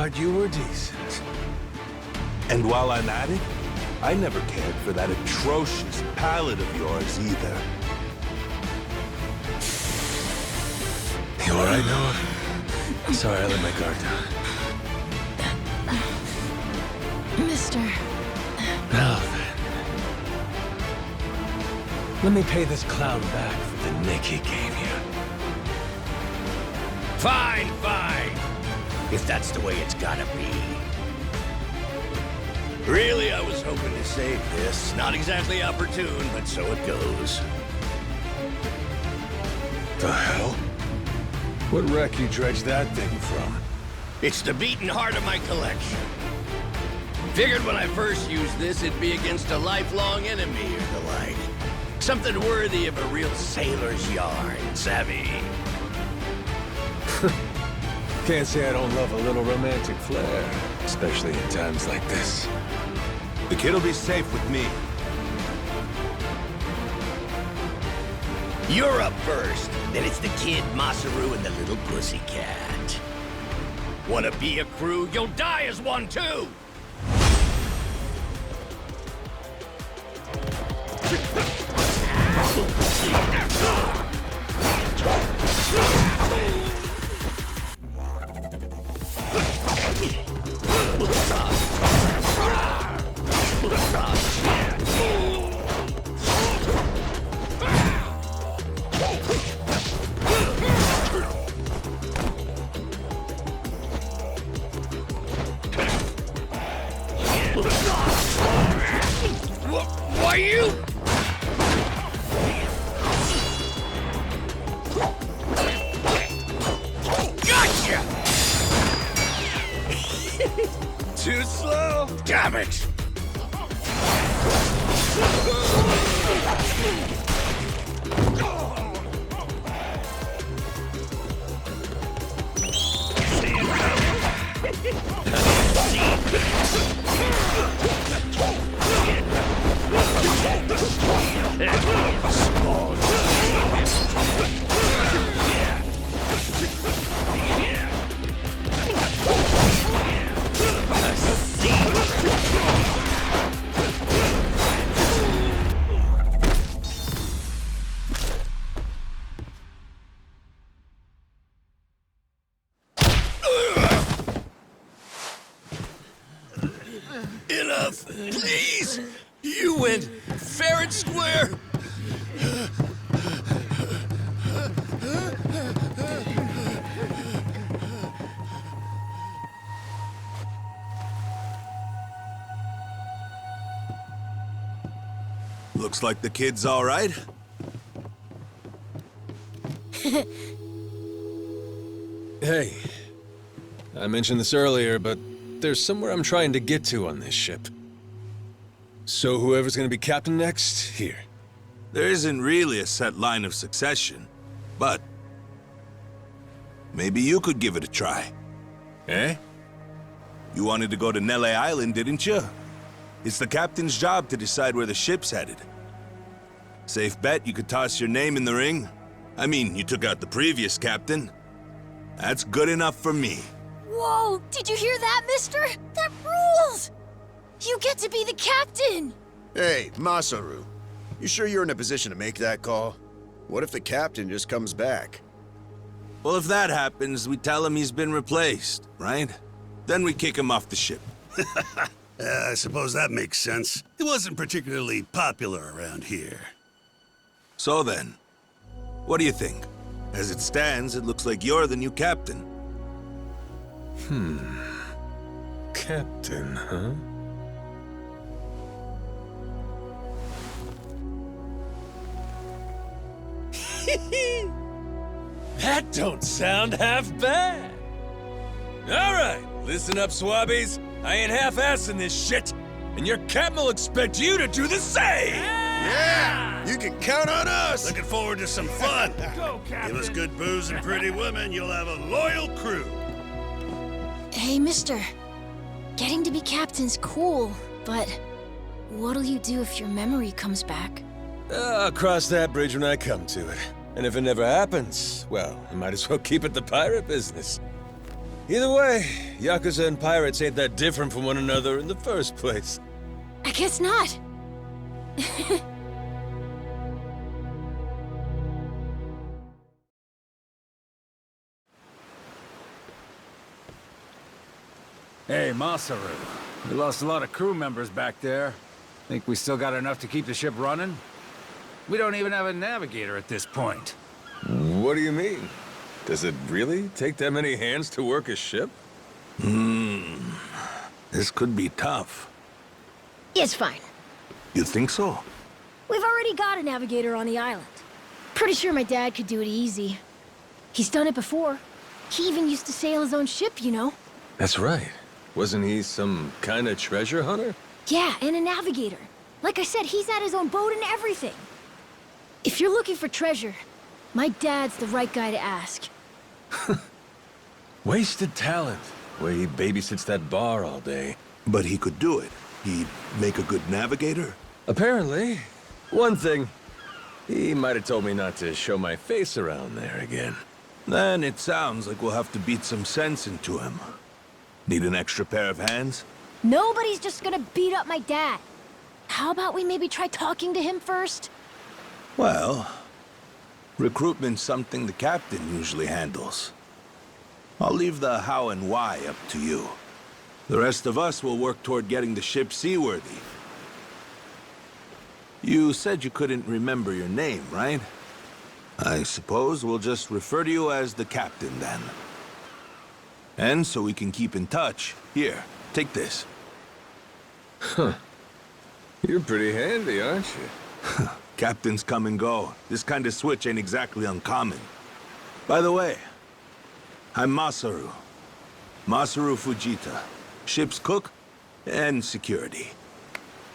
thought you were decent. And while I'm at it, I never cared for that atrocious palate of yours either. You alright, Noah? Sorry I let my guard down. Mister... Now then. Let me pay this clown back for the nick he gave you. Fine, fine. If that's the way it's gotta be. Really, I was hoping to save this. Not exactly opportune, but so it goes. The hell? What wreck you dredged that thing from? It's the beating heart of my collection. Figured when I first used this, it'd be against a lifelong enemy or the like. Something worthy of a real sailor's yarn, savvy? Can't say I don't love a little romantic flair, especially in times like this. The kid'll be safe with me. You're up first. Then it's the kid, Masaru, and the little pussycat. Wanna be a crew? You'll die as one, too! Why you? Gotcha! Too slow? Damn it! Enough, please! You went fair and square! Looks like the kid's all right. Hey, I mentioned this earlier, but there's somewhere I'm trying to get to on this ship. So whoever's gonna be captain next, here. There isn't really a set line of succession, but maybe you could give it a try. Eh? You wanted to go to Nele Island, didn't you? It's the captain's job to decide where the ship's headed. Safe bet you could toss your name in the ring. I mean, you took out the previous captain. That's good enough for me. Whoa! Did you hear that, mister? That rules! You get to be the captain! Hey, Masaru. You sure you're in a position to make that call? What if the captain just comes back? Well, if that happens, we tell him he's been replaced, right? Then we kick him off the ship. I suppose that makes sense. He wasn't particularly popular around here. So then, what do you think? As it stands, it looks like you're the new captain. Captain, huh? That don't sound half bad. All right, listen up, swabbies. I ain't half-assing this shit, and your captain will expect you to do the same. Yeah! You can count on us! Looking forward to some fun. Go, Captain! Give us good booze and pretty women, you'll have a loyal crew. Hey, mister. Getting to be captain's cool, but what'll you do if your memory comes back? I'll cross that bridge when I come to it. And if it never happens, well, I might as well keep it the pirate business. Either way, Yakuza and pirates ain't that different from one another in the first place. I guess not. Hey, Masaru. We lost a lot of crew members back there. Think we still got enough to keep the ship running? We don't even have a navigator at this point. What do you mean? Does it really take that many hands to work a ship? This could be tough. It's fine. You think so? We've already got a navigator on the island. Pretty sure my dad could do it easy. He's done it before. He even used to sail his own ship, you know? That's right. Wasn't he some kind of treasure hunter? Yeah, and a navigator. Like I said, he's had his own boat and everything. If you're looking for treasure, my dad's the right guy to ask. Wasted talent. Way he babysits that bar all day. But he could do it. He'd make a good navigator. Apparently. One thing. He might have told me not to show my face around there again. Then it sounds like we'll have to beat some sense into him. Need an extra pair of hands? Nobody's just gonna beat up my dad. How about we maybe try talking to him first? Well, recruitment's something the captain usually handles. I'll leave the how and why up to you. The rest of us will work toward getting the ship seaworthy. You said you couldn't remember your name, right? I suppose we'll just refer to you as the captain, then. And so we can keep in touch, here, take this. You're pretty handy, aren't you? Captains come and go. This kind of switch ain't exactly uncommon. By the way, I'm Masaru. Masaru Fujita. Ship's cook and security.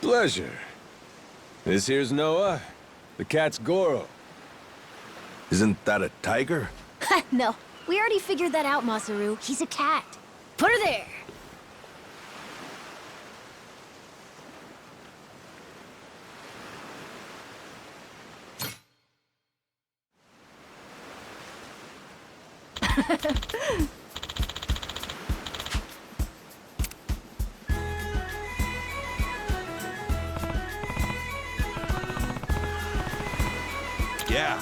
Pleasure. This here's Noah. The cat's Goro. Isn't that a tiger? No, we already figured that out, Masaru. He's a cat. Put her there. Yeah.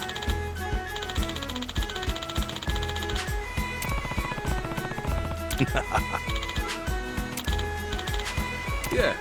Yeah.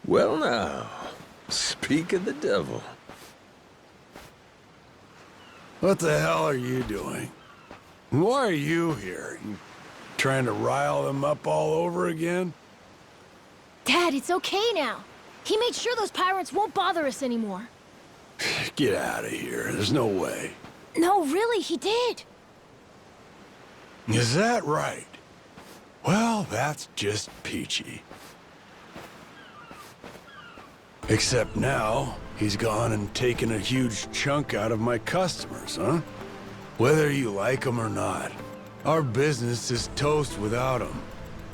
Well now, speak of the devil. What the hell are you doing? Why are you here? You trying to rile them up all over again? Dad, it's okay now. He made sure those pirates won't bother us anymore. Get out of here. There's no way. No, really, he did. Is that right? Well, that's just peachy. Except now, he's gone and taken a huge chunk out of my customers, huh? Whether you like them or not, our business is toast without him.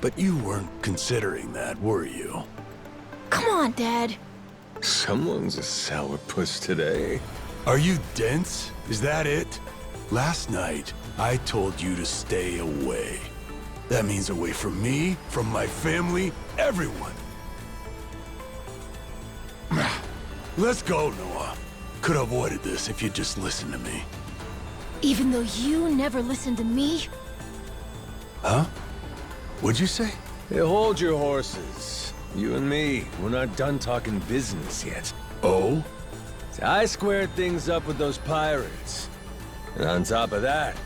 But you weren't considering that, were you? Come on, Dad. Someone's a sourpuss today. Are you dense? Is that it? Last night, I told you to stay away. That means away from me, from my family, everyone. Let's go, Noah. Could have avoided this if you'd just listened to me. Even though you never listened to me? Huh? What'd you say? Hey, hold your horses. You and me, we're not done talking business yet. Oh? I squared things up with those pirates. And on top of that,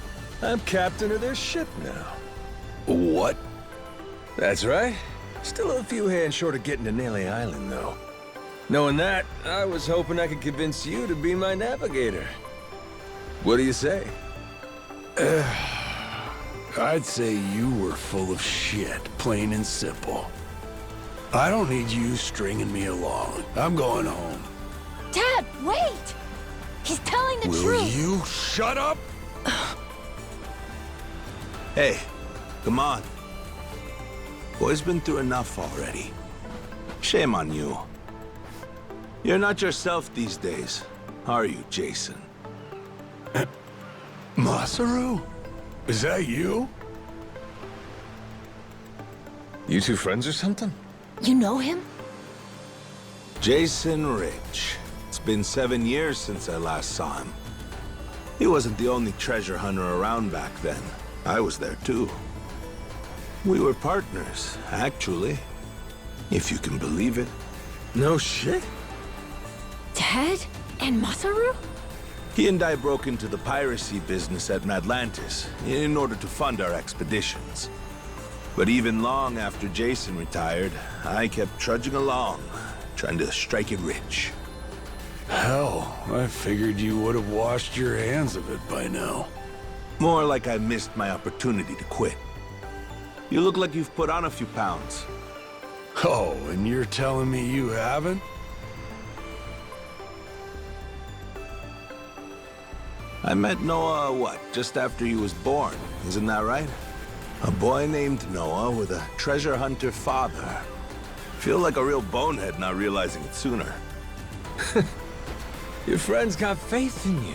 I'm captain of their ship now. What? That's right. Still a few hands short of getting to Nele Island, though. Knowing that, I was hoping I could convince you to be my navigator. What do you say? I'd say you were full of shit, plain and simple. I don't need you stringing me along. I'm going home. Dad, wait! He's telling the Will truth! you shut up? Hey, come on. Boy's been through enough already. Shame on you. You're not yourself these days, are you, Jason? Masaru? Is that you? You two friends or something? You know him? Jason Rich. It's been 7 years since I last saw him. He wasn't the only treasure hunter around back then. I was there too. We were partners, actually. If you can believe it. No shit? Dad? And Masaru? He and I broke into the piracy business at Madlantis in order to fund our expeditions. But even long after Jason retired, I kept trudging along, trying to strike it rich. Hell, I figured you would have washed your hands of it by now. More like I missed my opportunity to quit. You look like you've put on a few pounds. Oh, and you're telling me you haven't? I met Noah, what, just after he was born, isn't that right? A boy named Noah with a treasure hunter father. Feel like a real bonehead not realizing it sooner. Your friends got faith in you.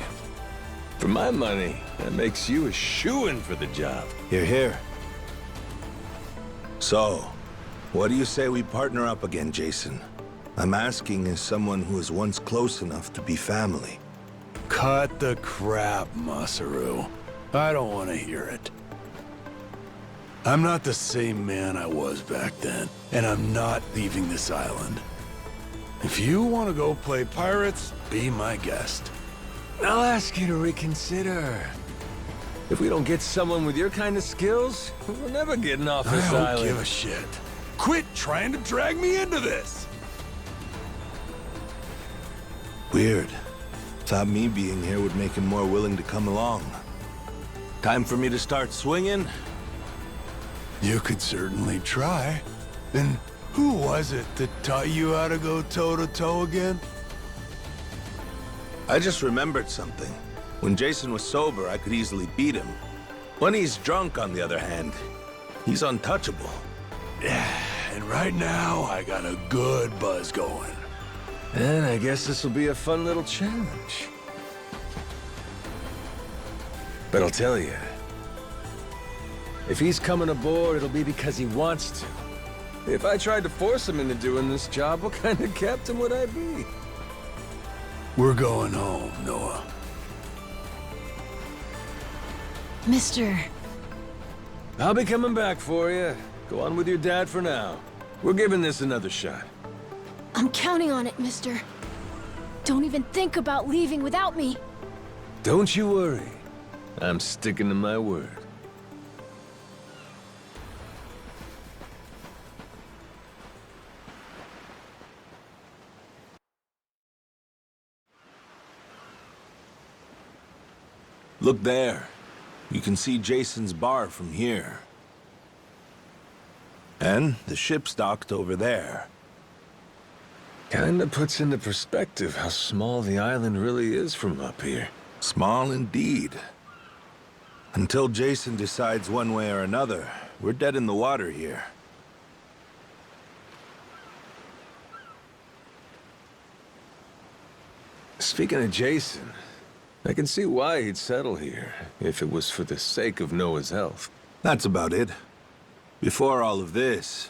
For my money, that makes you a shoo-in for the job. You're here. So, what do you say we partner up again, Jason? I'm asking as someone who was once close enough to be family. Cut the crap, Masaru. I don't want to hear it. I'm not the same man I was back then, and I'm not leaving this island. If you want to go play pirates, be my guest. I'll ask you to reconsider. If we don't get someone with your kind of skills, we're never getting off this I don't island. give a shit. Quit trying to drag me into this! Weird. Thought me being here would make him more willing to come along. Time for me to start swinging? You could certainly try. And who was it that taught you how to go toe-to-toe again? I just remembered something. When Jason was sober, I could easily beat him. When he's drunk, on the other hand, he's untouchable. And right now, I got a good buzz going. And I guess this will be a fun little challenge. But I'll tell you, if he's coming aboard, it'll be because he wants to. If I tried to force him into doing this job, what kind of captain would I be? We're going home, Noah. Mister... I'll be coming back for you. Go on with your dad for now. We're giving this another shot. I'm counting on it, mister. Don't even think about leaving without me. Don't you worry. I'm sticking to my word. Look there. You can see Jason's bar from here. And the ship's docked over there. Kinda puts into perspective how small the island really is from up here. Small indeed. Until Jason decides one way or another, we're dead in the water here. Speaking of Jason, I can see why he'd settle here, if it was for the sake of Noah's health. That's about it. Before all of this,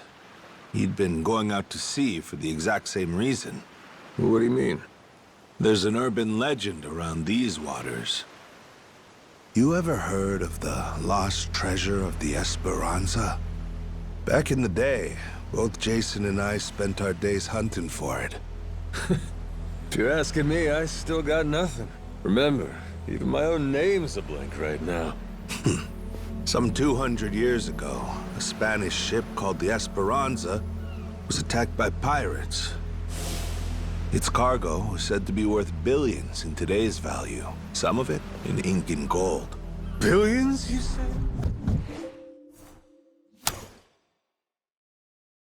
he'd been going out to sea for the exact same reason. What do you mean? There's an urban legend around these waters. You ever heard of the lost treasure of the Esperanza? Back in the day, both Jason and I spent our days hunting for it. If you're asking me, I still got nothing. Remember, even my own name's a blank right now. Some 200 years ago, a Spanish ship called the Esperanza was attacked by pirates. Its cargo was said to be worth billions in today's value, some of it in ink and gold. Billions, you said?